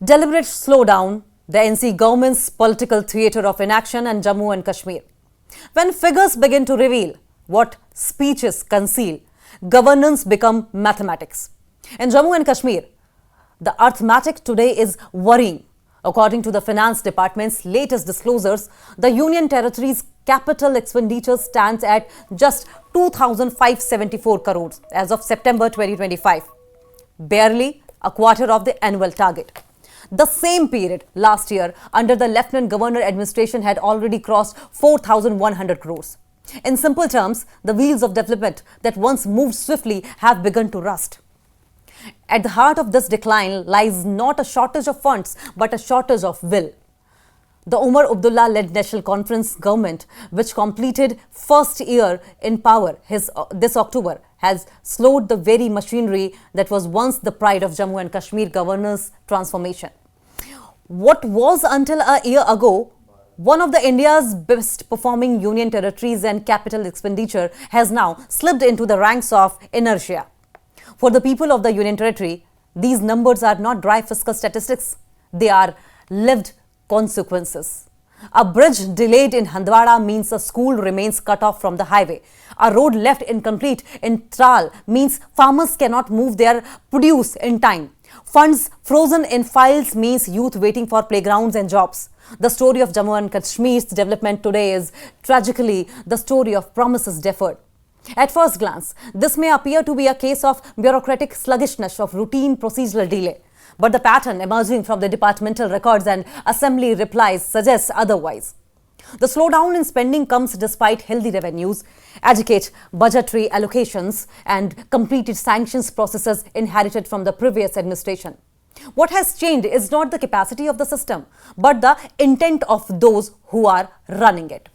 Deliberate slowdown, the NC government's political theatre of inaction in Jammu and Kashmir. When figures begin to reveal what speeches conceal, governance become mathematics. In Jammu and Kashmir, the arithmetic today is worrying. According to the Finance Department's latest disclosures, the Union Territory's capital expenditure stands at just 2,574 crores as of September 2025, barely a quarter of the annual target. The same period last year under the Lieutenant Governor administration had already crossed 4,100 crores. In simple terms, the wheels of development that once moved swiftly have begun to rust. At the heart of this decline lies not a shortage of funds, but a shortage of will. The Umar Abdullah-led National Conference government, which completed first year in power this October, has slowed the very machinery that was once the pride of Jammu and Kashmir governance transformation. What was until a year ago one of the India's best performing union territories and capital expenditure has now slipped into the ranks of inertia. For the people of the Union Territory, these numbers are not dry fiscal statistics. They are lived consequences. A bridge delayed in Handwara means a school remains cut off from the highway. A road left incomplete in Tral means farmers cannot move their produce in time. Funds frozen in files means youth waiting for playgrounds and jobs. The story of Jammu and Kashmir's development today is tragically the story of promises deferred. At first glance, this may appear to be a case of bureaucratic sluggishness of routine procedural delay. But the pattern emerging from the departmental records and assembly replies suggests otherwise. The slowdown in spending comes despite healthy revenues, adequate budgetary allocations and completed sanctions processes inherited from the previous administration. What has changed is not the capacity of the system, but the intent of those who are running it.